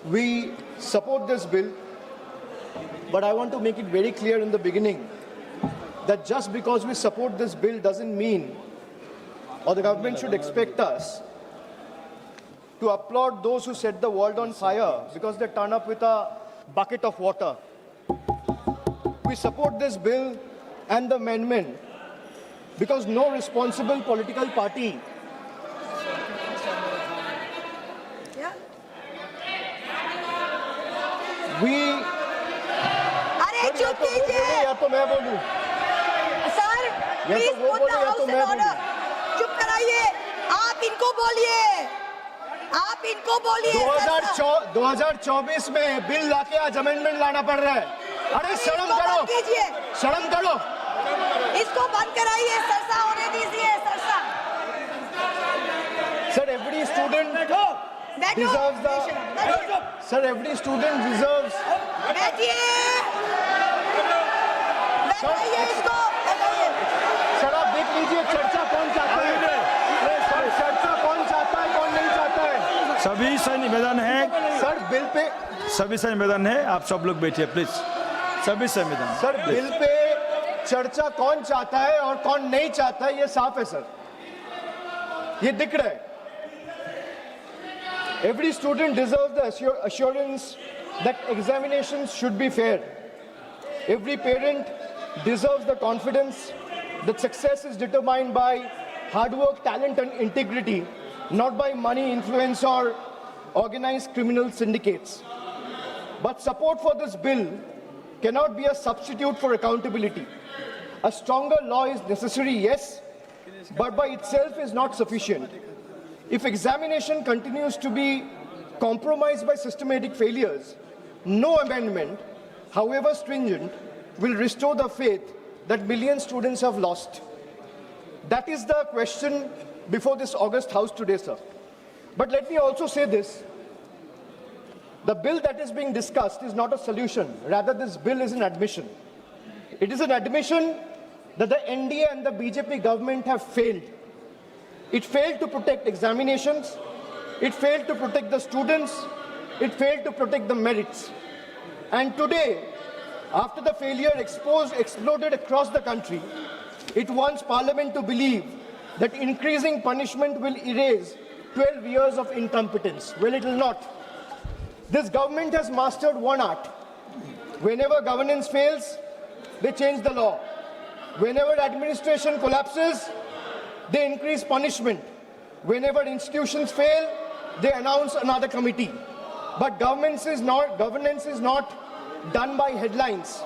we support this bill, but I want to make it very clear in the beginning that just because we support this bill doesn't mean, or the government should expect us to applaud those who set the world on fire because they turn up with a bucket of water. We support this bill and the amendment because no responsible political party अरे चुप कीजिए या तो मैं बोलूं sir, please put the house in order. चुप कराइए, आप इनको बोलिए, आप इनको बोलिए। 2024 में बिल लाके आज अमेंडमेंट लाना पड़ रहा है। अरे शर्म करो, शर्म करो, इसको बंद कराइए, सरसा होने दीजिए, सरसा। Sir, every student deserves the sir, every student deserves। बैठिए, बैठाइए इसको। सर, आप देख लीजिए चर्चा कौन चाहता है, चर्चा कौन चाहता है, कौन नहीं चाहता है। सभी से निवेदन है सर, बिल पे सभी से निवेदन है, आप सब लोग बैठिए प्लीज। सभी से निवेदन। सर, बिल पे चर्चा कौन चाहता है और कौन नहीं चाहता है, ये साफ है सर, ये दिख रहा है। Every student deserves the assurance that examinations should be fair. Every parent deserves the confidence that success is determined by hard work, talent and integrity, not by money, influence or organized criminal syndicates. But support for this bill cannot be a substitute for accountability. A stronger law is necessary, yes, but by itself is not sufficient. If examination continues to be compromised by systematic failures, no amendment, however stringent, will restore the faith that million students have lost. That is the question before this August House today, sir. But let me also say this. The bill that is being discussed is not a solution. Rather, this bill is an admission. It is an admission that the NDA and the BJP government have failed. It failed to protect examinations, it failed to protect the students, it failed to protect the merits. And today, after the failure exploded across the country, it wants Parliament to believe that increasing punishment will erase 12 years of incompetence. Well, it will not. This government has mastered one art. Whenever governance fails, they change the law. Whenever administration collapses, they increase punishment. Whenever institutions fail, they announce another committee. But governance is not done by headlines.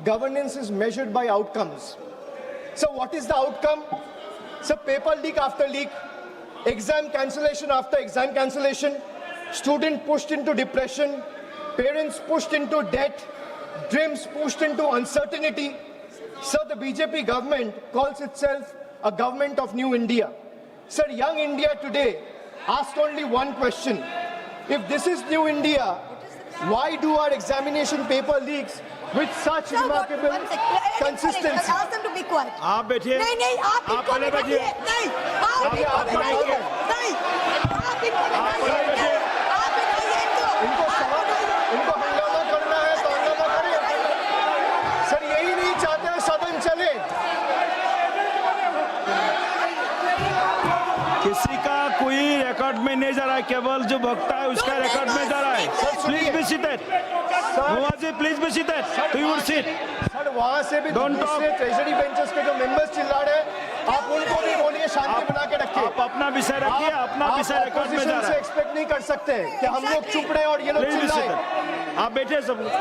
Governance is measured by outcomes. So what is the outcome? So paper leak after leak, exam cancellation after exam cancellation, student pushed into depression, parents pushed into debt, dreams pushed into uncertainty. So the BJP government calls itself a government of new India. Sir, young India today asks only one question. If this is new India, why do our examination paper leaks with such remarkable consistency? Ask them to be quiet. आप बैठिए। नहीं, आप इनको पहले बैठिए। नहीं, आप इनको बैठाइए। नहीं, आप इनको बैठाइए। आप बैठाइए इनको हंगामा करना है तो हंगामा करें। सर, यही नहीं चाहते हैं सदन चले। किसी का कोई रिकॉर्ड में नहीं जा रहा है, केवल जो वक्ता है उसका रिकॉर्ड में जा रहा है। Please be seated. Nawazji, please be seated. To your seat. Sir, वहां से भी दूसरे ट्रेजरी बेंचेस के जो मेंबर्स चिल्ला रहे हैं, आप उनको भी बोलिए शांति बना के रखिए। आप अपना विषय रखिए, अपना विषय रिकॉर्ड में जा रहा है। एक्सपेक्ट नहीं कर सकते कि हम लोग चुप रहे और ये लोग चिल्लाएं। आप बैठिए सब लोग।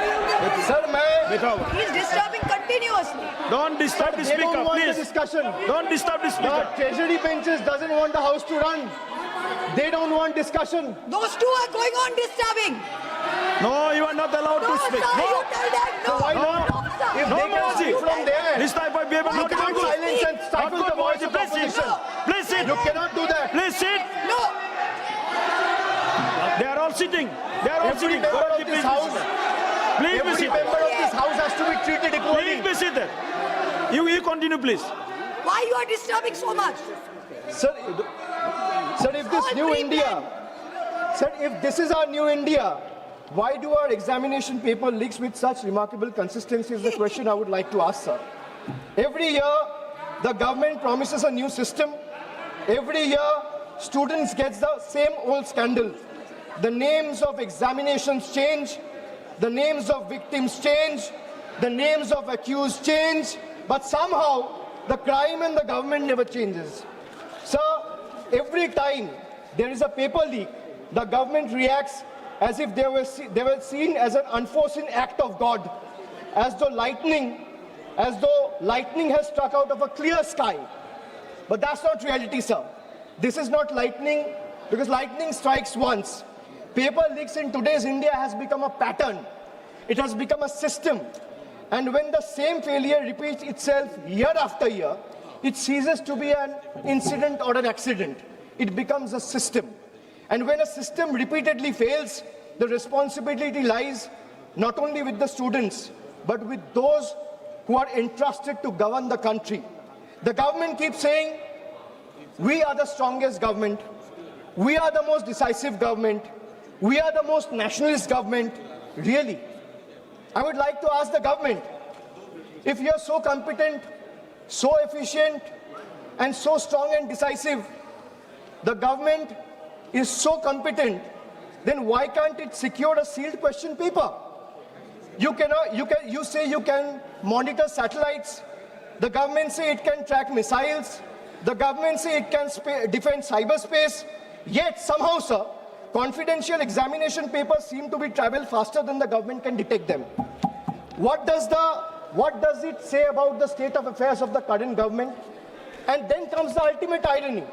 सर, मैं बैठा हुआ। He is disturbing continuously. Don't disturb the speaker, please. Discussion. Don't disturb the speaker. The treasury benches doesn't want the house to run. They don't want discussion. Those two are going on disturbing. No, you are not allowed to speak. Sir, you tell them no. Why not? Sir. If No, they can Mohaji. speak from there, This type of behavior you not can't good. silence and stifle the voice of Please sit. opposition. Please sit. You cannot do that. Please sit. No. They are all sitting. They are all Every sitting. member of Please this be house, seated. Please be every seated. member of this house has to be treated equally. Please be seated. You continue, please. Why you are disturbing so much? Sir, if this All new free India, sir, if this is our new India, Why do our examination paper leaks with such remarkable consistency is the question I would like to ask, sir. Every year, the government promises a new system. Every year, students get the same old scandal. The names of examinations change, the names of victims change, the names of accused change, but somehow the crime and the government never changes. Sir, every time there is a paper leak, the government reacts as if they were seen as an unforeseen act of God, as though lightning has struck out of a clear sky. But that's not reality, sir. This is not lightning, because lightning strikes once. Paper leaks in today's India has become a pattern. It has become a system. And when the same failure repeats itself year after year, it ceases to be an incident or an accident. It becomes a system. And when a system repeatedly fails, the responsibility lies not only with the students, but with those who are entrusted to govern the country. The government keeps saying, we are the strongest government, we are the most decisive government, we are the most nationalist government. Really? I would like to ask the government, if you are so competent, so efficient, and so strong and decisive, the government is so competent, then why can't it secure a sealed question paper? You say you can monitor satellites. The government say it can track missiles. The government say it can defend cyberspace. Yet somehow, sir, confidential examination papers seem to be travel faster than the government can detect them. What does it say about the state of affairs of the current government? And then comes the ultimate irony.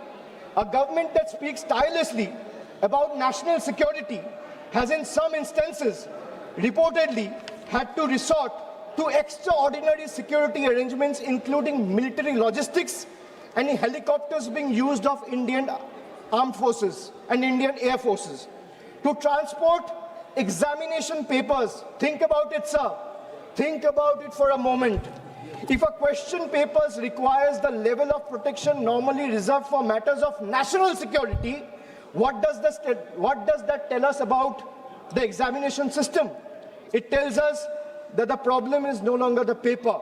A government that speaks tirelessly about national security has in some instances reportedly had to resort to extraordinary security arrangements, including military logistics and helicopters being used of Indian armed forces and Indian air forces to transport examination papers. Think about it, sir. Think about it for a moment. If a question paper requires the level of protection normally reserved for matters of national security, what does that tell us about the examination system? It tells us that the problem is no longer the paper.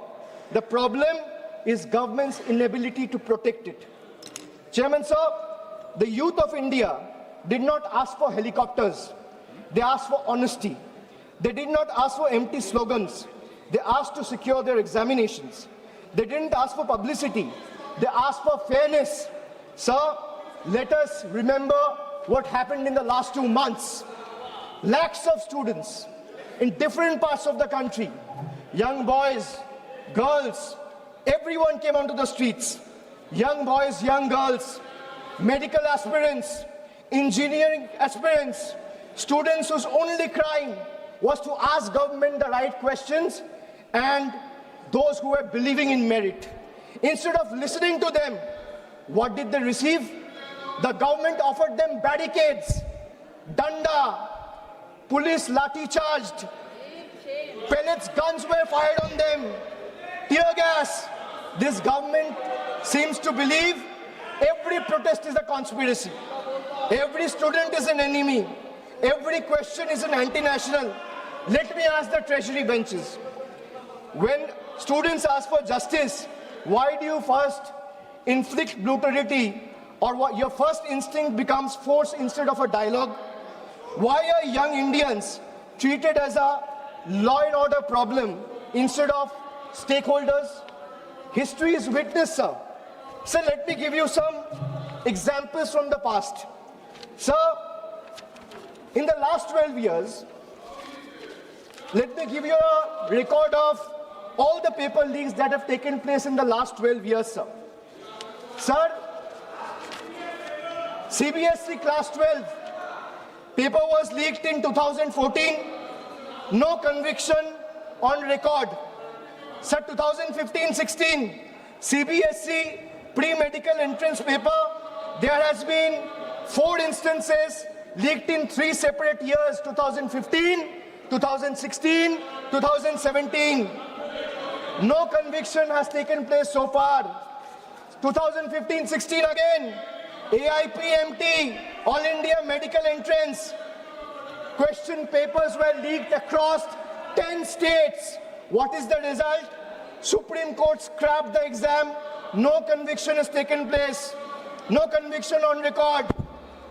The problem is government's inability to protect it. Chairman, sir, the youth of India did not ask for helicopters. They asked for honesty. They did not ask for empty slogans. They asked to secure their examinations. They didn't ask for publicity. They asked for fairness. Sir, let us remember what happened in the last 2 months. Lakhs of students in different parts of the country, young boys, girls, everyone came onto the streets. Young boys, young girls, medical aspirants, engineering aspirants, students whose only crime was to ask government the right questions, and those who were believing in merit. Instead of listening to them, what did they receive? The government offered them barricades, danda, police lathi charged, pellets, guns were fired on them, tear gas. This government seems to believe every protest is a conspiracy. Every student is an enemy. Every question is an anti-national. Let me ask the treasury benches. When students ask for justice, why do you first inflict brutality, or what your first instinct becomes force instead of a dialogue? Why are young Indians treated as a law and order problem instead of stakeholders? History is witness, sir. Sir, let me give you some examples from the past. Sir, in the last 12 years, let me give you a record of all the paper leaks that have taken place in the last 12 years, sir. Sir, CBSE class 12 paper was leaked in 2014, no conviction on record. Sir, 2015-16, CBSE pre-medical entrance paper, there has been 4 instances leaked in 3 separate years, 2015, 2016, 2017. No conviction has taken place so far. 2015-16 again, AIPMT, All India Medical Entrance. Question papers were leaked across 10 states. What is the result? Supreme Court scrapped the exam. No conviction has taken place. No conviction on record.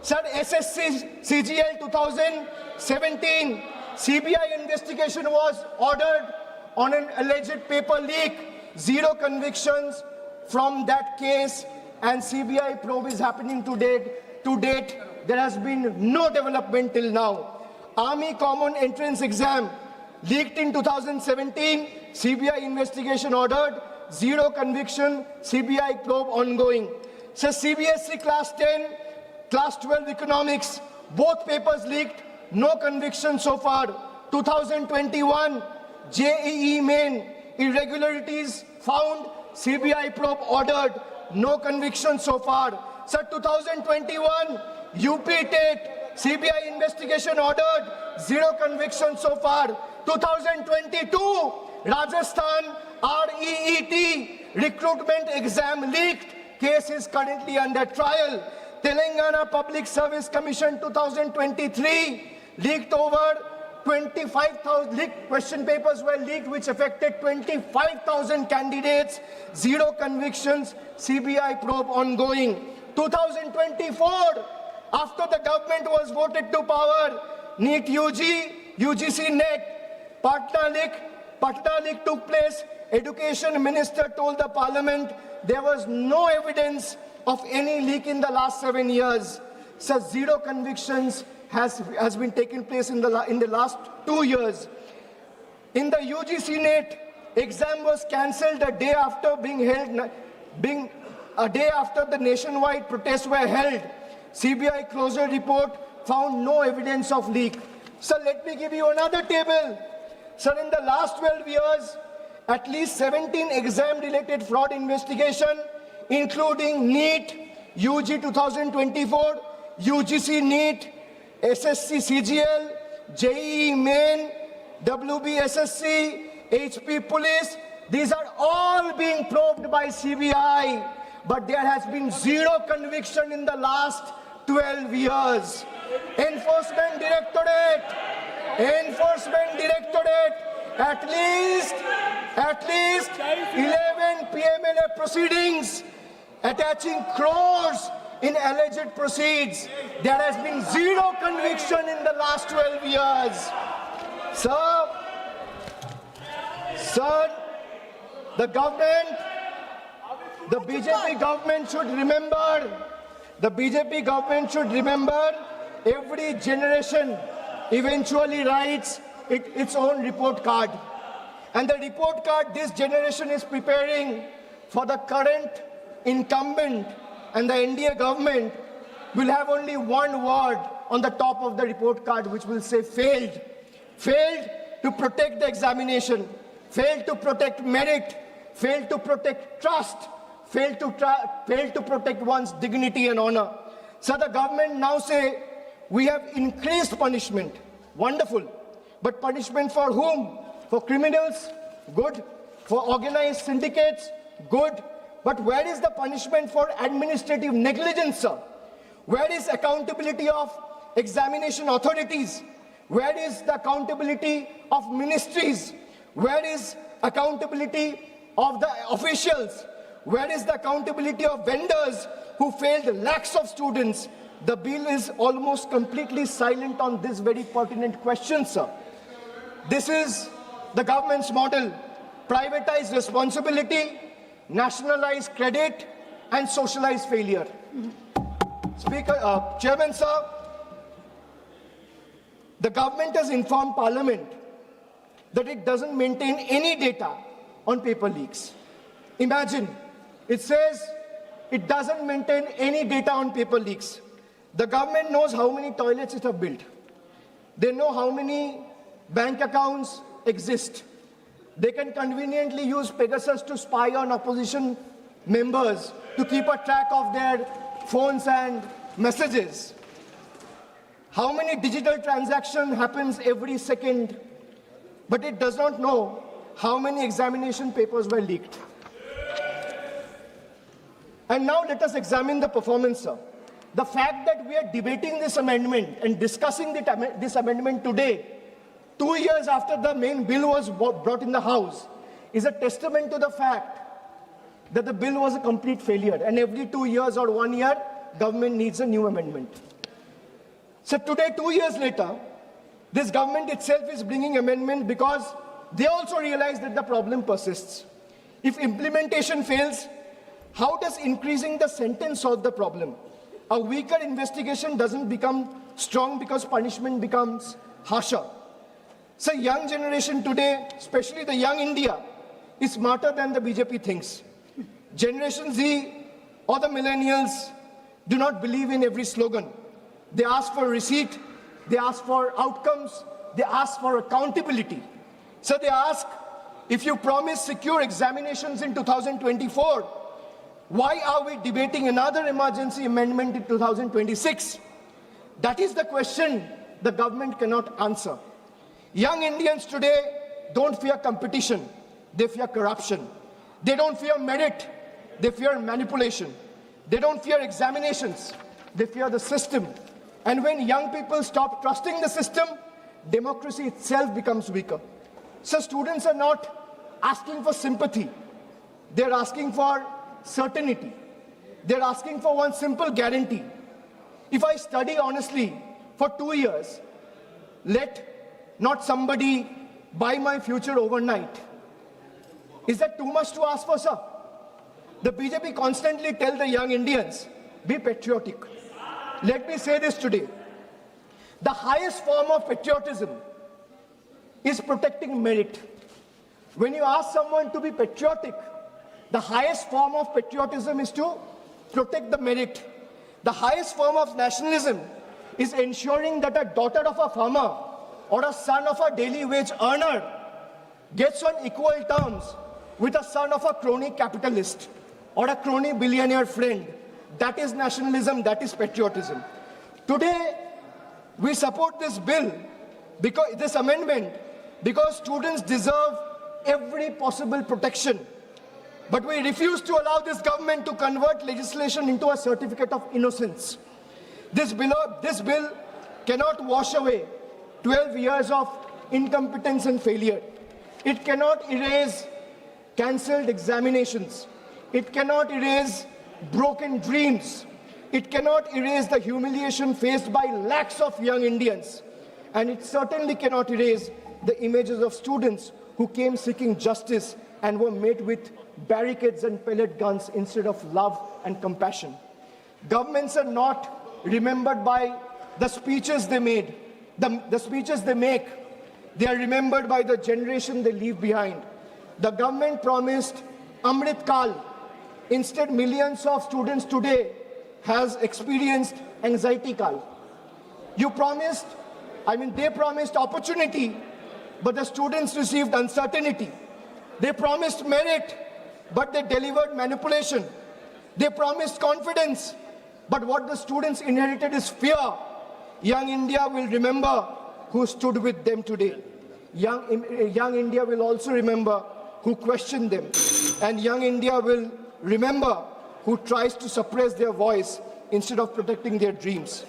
Sir, SSC CGL 2017, CBI investigation was ordered on an alleged paper leak. 0 convictions from that case, and CBI probe is happening to date. To date, there has been no development till now. Army Common Entrance Exam leaked in 2017, CBI investigation ordered, 0 conviction, CBI probe ongoing. So CBSE Class 10, Class 12 Economics, both papers leaked, no conviction so far. 2021, JEE Main, irregularities found, CBI probe ordered, no conviction so far. So 2021, UP TET, CBI investigation ordered, 0 conviction so far. 2022, Rajasthan REET recruitment exam leaked, case is currently under trial. Telangana Public Service Commission 2023 leaked over 25,000 leaked question papers were leaked which affected 25,000 candidates, 0 convictions, CBI probe ongoing. 2024, after the government was voted to power, NEET UG, UGC NET, Patna leak took place. Education Minister told the Parliament there was no evidence of any leak in the last 7 years. So 0 convictions has been taking place in the last 2 years. In the UGC NET, exam was cancelled a day after a day after the nationwide protests were held. CBI closure report found no evidence of leak. So let me give you another table. Sir, in the last 12 years, at least 17 exam-related fraud investigation, including NEET, UG 2024, UGC NEET, SSC CGL, JEE Main, WBSSC, HP Police. These are all being probed by CBI, but there has been 0 conviction in the last 12 years. Enforcement Directorate, at least 11 PMLA proceedings attaching crores in alleged proceeds. There has been 0 conviction in the last 12 years. Sir, the government, the BJP government should remember, every generation eventually writes its own report card. And the report card this generation is preparing for the current incumbent and the NDA government will have only one word on the top of the report card, which will say failed. Failed to protect the examination, failed to protect merit, failed to protect trust, failed to protect one's dignity and honor. So the government now say, we have increased punishment. Wonderful. But punishment for whom? For criminals? Good. For organized syndicates? Good. But where is the punishment for administrative negligence, sir? Where is accountability of examination authorities? Where is the accountability of ministries? Where is accountability of the officials? Where is the accountability of vendors who failed lakhs of students? The bill is almost completely silent on this very pertinent question, sir. This is the government's model: privatize responsibility, nationalize credit, and socialize failure. Chairman, sir, the government has informed Parliament that it doesn't maintain any data on paper leaks. Imagine, it says it doesn't maintain any data on paper leaks. The government knows how many toilets it has built. They know how many bank accounts exist. They can conveniently use Pegasus to spy on opposition members to keep a track of their phones and messages. How many digital transactions happens every second, but it does not know how many examination papers were leaked. And now let us examine the performance, sir. The fact that we are debating this amendment and discussing this amendment today, 2 years after the main bill was brought in the House, is a testament to the fact that the bill was a complete failure, and every 2 years or 1 year, government needs a new amendment. So today, 2 years later, this government itself is bringing amendment because they also realize that the problem persists. If implementation fails, how does increasing the sentence solve the problem? A weaker investigation doesn't become strong because punishment becomes harsher. So young generation today, especially the young India, is smarter than the BJP thinks. Generation Z or the millennials do not believe in every slogan. They ask for receipt, they ask for outcomes, they ask for accountability. So they ask, if you promise secure examinations in 2024, why are we debating another emergency amendment in 2026? That is the question the government cannot answer. Young Indians today don't fear competition, they fear corruption. They don't fear merit, they fear manipulation. They don't fear examinations, they fear the system. And when young people stop trusting the system, democracy itself becomes weaker. So students are not asking for sympathy, they're asking for certainty. They're asking for one simple guarantee. If I study honestly for 2 years, let not somebody buy my future overnight. Is that too much to ask for, sir? The BJP constantly tell the young Indians, be patriotic. Let me say this today. The highest form of patriotism is protecting merit. When you ask someone to be patriotic, the highest form of patriotism is to protect the merit. The highest form of nationalism is ensuring that a daughter of a farmer or a son of a daily wage earner gets on equal terms with a son of a crony capitalist or a crony billionaire friend. That is nationalism, that is patriotism. Today, we support this bill, because this amendment, because students deserve every possible protection. But we refuse to allow this government to convert legislation into a certificate of innocence. This bill cannot wash away 12 years of incompetence and failure. It cannot erase cancelled examinations. It cannot erase broken dreams. It cannot erase the humiliation faced by lakhs of young Indians. And it certainly cannot erase the images of students who came seeking justice and were met with barricades and pellet guns instead of love and compassion. Governments are not remembered by the speeches they made, the speeches they make. They are remembered by the generation they leave behind. The government promised Amrit Kal. Instead, millions of students today has experienced anxiety Kal. They promised opportunity, but the students received uncertainty. They promised merit, but they delivered manipulation. They promised confidence, but what the students inherited is fear. Young India will remember who stood with them today. Young India will also remember who questioned them. And young India will remember who tries to suppress their voice instead of protecting their dreams.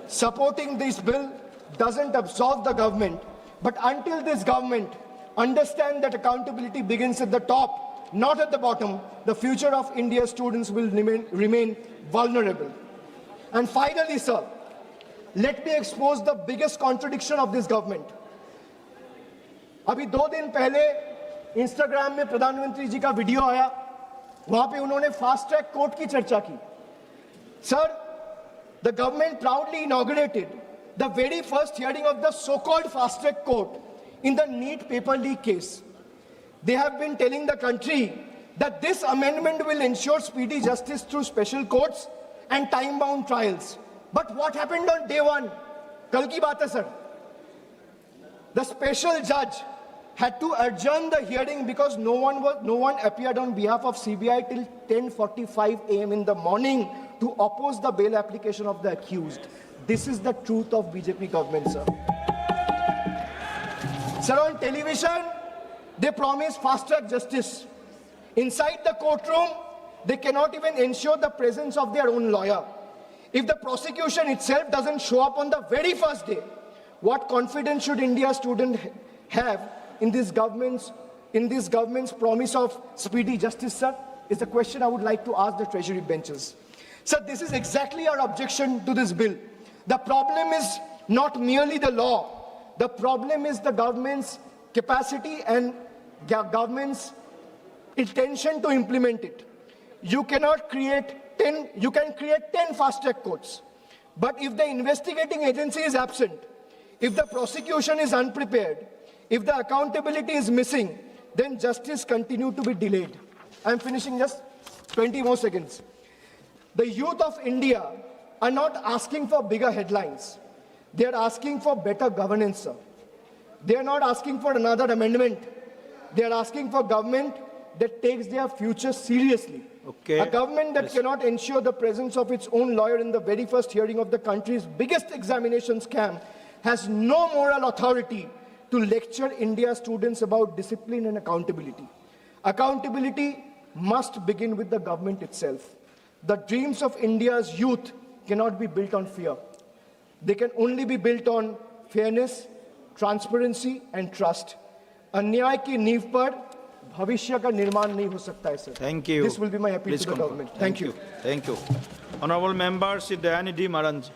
Supporting this bill doesn't absolve the government, but until this government understands that accountability begins at the top, not at the bottom, the future of India's students will remain vulnerable. And finally, sir, let me expose the biggest contradiction of this government. अभी 2 दिन पहले Instagram में प्रधानमंत्री जी का video आया, वहां पे उन्होंने फास्ट ट्रैक कोर्ट की चर्चा की. Sir, the government proudly inaugurated the very first hearing of the so-called fast track court in the NEET paper leak case. They have been telling the country that this amendment will ensure speedy justice through special courts and time-bound trials. But what happened on day one? Kal ki baat hai, sir. The special judge had to adjourn the hearing because no one appeared on behalf of CBI till 10:45 a.m. in the morning to oppose the bail application of the accused. This is the truth of BJP government, sir. Sir, on television, they promise fast-track justice. Inside the courtroom, they cannot even ensure the presence of their own lawyer. If the prosecution itself doesn't show up on the very first day, what confidence should India's student have in this government's promise of speedy justice, sir? Is the question I would like to ask the Treasury benches. Sir, this is exactly our objection to this bill. The problem is not merely the law. The problem is the government's capacity and government's intention to implement it. You can create 10 fast-track courts. But if the investigating agency is absent, if the prosecution is unprepared, if the accountability is missing, then justice continues to be delayed. I'm finishing just 20 more seconds. The youth of India are not asking for bigger headlines. They are asking for better governance, sir. They are not asking for another amendment. They are asking for government that takes their future seriously. Okay. A government that cannot ensure the presence of its own lawyer in the very first hearing of the country's biggest examination scam has no moral authority to lecture India's students about discipline and accountability. Accountability must begin with the government itself. The dreams of India's youth cannot be built on fear. They can only be built on fairness, transparency and trust. अन्याय की नींव पर भविष्य का निर्माण नहीं हो सकता है, sir. Thank you. This will be my appeal to the government. Thank you. Thank you. Honorable Member Shri Dayanidhi Maranji.